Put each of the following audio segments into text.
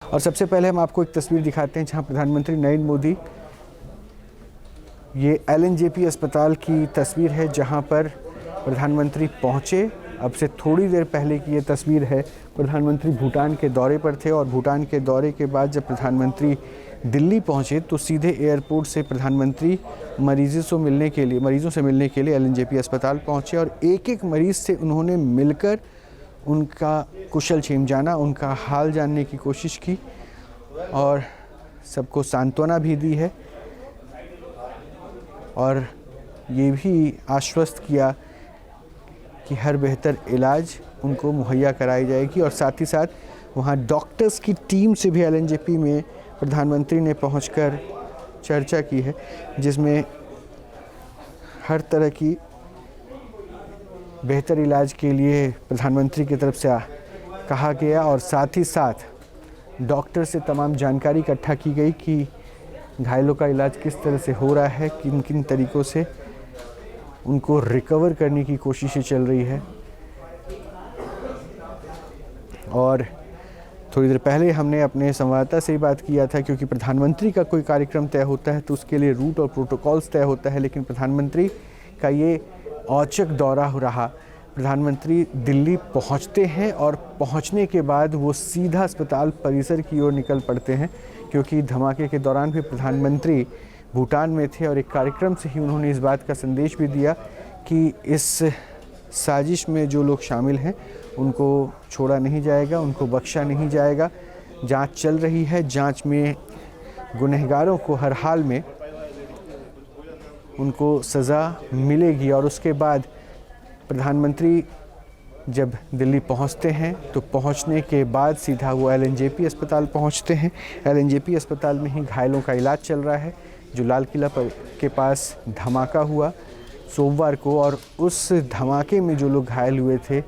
और सबसे पहले हम आपको एक तस्वीर दिखाते हैं जहां प्रधानमंत्री नरेंद्र मोदी, ये एलएनजेपी अस्पताल की तस्वीर है जहां पर प्रधानमंत्री पहुंचे। अब से थोड़ी देर पहले की ये तस्वीर है। प्रधानमंत्री भूटान के दौरे पर थे और भूटान के दौरे के बाद जब प्रधानमंत्री दिल्ली पहुंचे तो सीधे एयरपोर्ट से प्रधानमंत्री मरीजों से मिलने के लिए एलएनजेपी अस्पताल पहुंचे और एक एक मरीज से उन्होंने मिलकर उनका कुशलक्षेम जाना, उनका हाल जानने की कोशिश की और सबको सांत्वना भी दी है और ये भी आश्वस्त किया कि हर बेहतर इलाज उनको मुहैया कराई जाएगी। और साथ ही साथ वहाँ डॉक्टर्स की टीम से भी एलएनजेपी में प्रधानमंत्री ने पहुंचकर चर्चा की है, जिसमें हर तरह की बेहतर इलाज के लिए प्रधानमंत्री की तरफ से कहा गया और साथ ही साथ डॉक्टर से तमाम जानकारी इकट्ठा की गई कि घायलों का इलाज किस तरह से हो रहा है, किन किन तरीक़ों से उनको रिकवर करने की कोशिशें चल रही है। और थोड़ी देर पहले हमने अपने संवाददाता से ही बात किया था, क्योंकि प्रधानमंत्री का कोई कार्यक्रम तय होता है तो उसके लिए रूट और प्रोटोकॉल्स तय होता है, लेकिन प्रधानमंत्री का ये औचक दौरा हो रहा। प्रधानमंत्री दिल्ली पहुंचते हैं और पहुंचने के बाद वो सीधा अस्पताल परिसर की ओर निकल पड़ते हैं, क्योंकि धमाके के दौरान भी प्रधानमंत्री भूटान में थे और एक कार्यक्रम से ही उन्होंने इस बात का संदेश भी दिया कि इस साजिश में जो लोग शामिल हैं उनको छोड़ा नहीं जाएगा, उनको बख्शा नहीं जाएगा। जांच चल रही है, जांच में गुनहगारों को हर हाल में उनको सज़ा मिलेगी। और उसके बाद प्रधानमंत्री जब दिल्ली पहुंचते हैं तो पहुंचने के बाद सीधा वो एलएनजेपी अस्पताल पहुंचते हैं। एलएनजेपी अस्पताल में ही घायलों का इलाज चल रहा है। जो लाल किला के पास धमाका हुआ सोमवार को और उस धमाके में जो लोग घायल हुए थे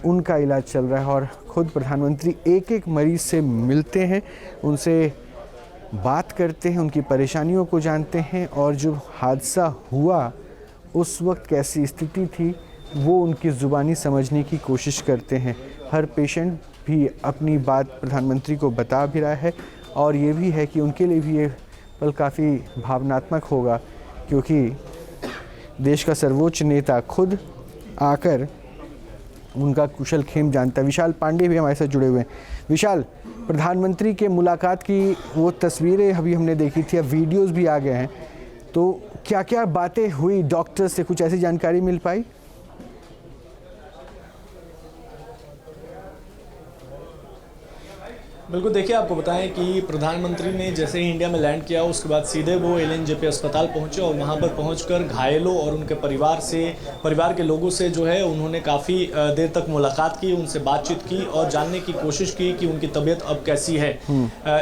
उनका इलाज चल रहा है और ख़ुद प्रधानमंत्री एक एक मरीज़ से मिलते हैं, उनसे बात करते हैं, उनकी परेशानियों को जानते हैं और जो हादसा हुआ उस वक्त कैसी स्थिति थी वो उनकी ज़ुबानी समझने की कोशिश करते हैं। हर पेशेंट भी अपनी बात प्रधानमंत्री को बता भी रहा है और ये भी है कि उनके लिए भी ये पल काफ़ी भावनात्मक होगा, क्योंकि देश का सर्वोच्च नेता खुद आकर उनका कुशलक्षेम जानता है। विशाल पांडे भी हमारे साथ जुड़े हुए हैं। विशाल, प्रधानमंत्री के मुलाकात की वो तस्वीरें अभी हमने देखी थी, अब वीडियोस भी आ गए हैं, तो क्या क्या बातें हुई डॉक्टर से, कुछ ऐसी जानकारी मिल पाई? बिल्कुल, देखिए आपको बताएं कि प्रधानमंत्री ने जैसे ही इंडिया में लैंड किया उसके बाद सीधे वो एलएनजेपी अस्पताल पहुंचे और वहां पर पहुंचकर घायलों और उनके परिवार के लोगों से जो है उन्होंने काफ़ी देर तक मुलाकात की, उनसे बातचीत की और जानने की कोशिश की कि उनकी तबीयत अब कैसी है।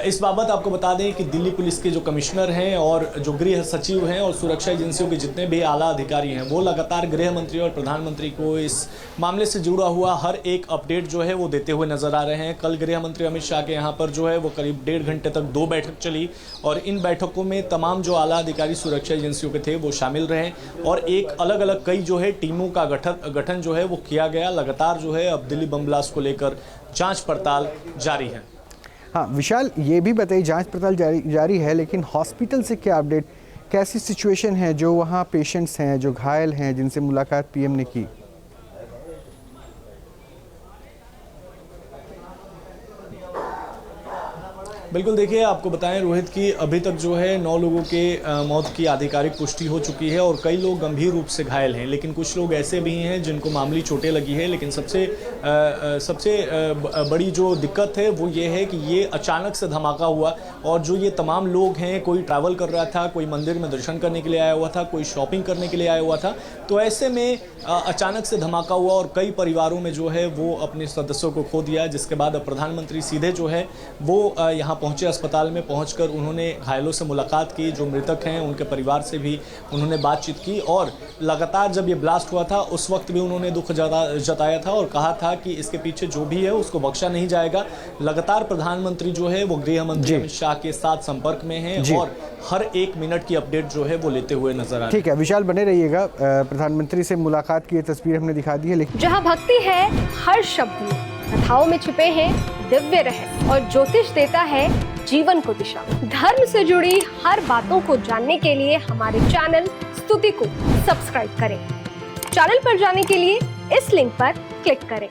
इस बाबत आपको बता दें कि दिल्ली पुलिस के जो कमिश्नर हैं और जो गृह सचिव हैं और सुरक्षा एजेंसियों के जितने भी आला अधिकारी हैं वो लगातार गृह मंत्री और प्रधानमंत्री को इस मामले से जुड़ा हुआ हर एक अपडेट जो है वो देते हुए नजर आ रहे हैं। कल गृह मंत्री अमित शाह के यहाँ पर जो है वो करीब 1.5 घंटे तक 2 बैठक चली और इन बैठकों में तमाम जो आला अधिकारी सुरक्षा एजेंसियों के थे वो शामिल रहे और एक अलग अलग कई जो है टीमों का गठन जो है वो किया गया। लगातार जो है अब दिल्ली बम ब्लास्ट को लेकर जांच पड़ताल जारी है। हाँ विशाल, ये भी बताइए, जांच पड़ताल जारी है, लेकिन हॉस्पिटल से क्या अपडेट, कैसी सिचुएशन है, जो वहाँ पेशेंट्स हैं, जो घायल हैं, जिनसे मुलाकात पीएम ने की? बिल्कुल, देखिए आपको बताएं रोहित कि अभी तक जो है 9 लोगों के मौत की आधिकारिक पुष्टि हो चुकी है और कई लोग गंभीर रूप से घायल हैं, लेकिन कुछ लोग ऐसे भी हैं जिनको मामूली चोटें लगी है। लेकिन सबसे बड़ी जो दिक्कत है वो ये है कि ये अचानक से धमाका हुआ और जो ये तमाम लोग हैं, कोई ट्रैवल कर रहा था, कोई मंदिर में दर्शन करने के लिए आया हुआ था, कोई शॉपिंग करने के लिए आया हुआ था, तो ऐसे में अचानक से धमाका हुआ और कई परिवारों में जो है वो अपने सदस्यों को खो दिया। जिसके बाद अब प्रधानमंत्री सीधे जो है वो यहाँ पहुंचे, अस्पताल में पहुंचकर उन्होंने घायलों से मुलाकात की, जो मृतक हैं उनके परिवार से भी उन्होंने बातचीत की और लगातार जब ये ब्लास्ट हुआ था उस वक्त भी उन्होंने दुख जताया था और कहा था कि इसके पीछे जो भी है उसको बख्शा नहीं जाएगा। लगातार प्रधानमंत्री जो है वो गृह मंत्री अमित शाह के साथ संपर्क में हैं और हर 1 मिनट की अपडेट जो है वो लेते हुए नजर आ रहे हैं। ठीक है विशाल, बने रहिएगा। प्रधानमंत्री से मुलाकात की ये तस्वीर हमने दिखा दी है, लेकिन जहां भक्ति है हर शब्द में, कथाओं में छिपे हैं दिव्य रहस्य और ज्योतिष देता है जीवन को दिशा। धर्म से जुड़ी हर बातों को जानने के लिए हमारे चैनल स्तुति को सब्सक्राइब करें। चैनल पर जाने के लिए इस लिंक पर क्लिक करें।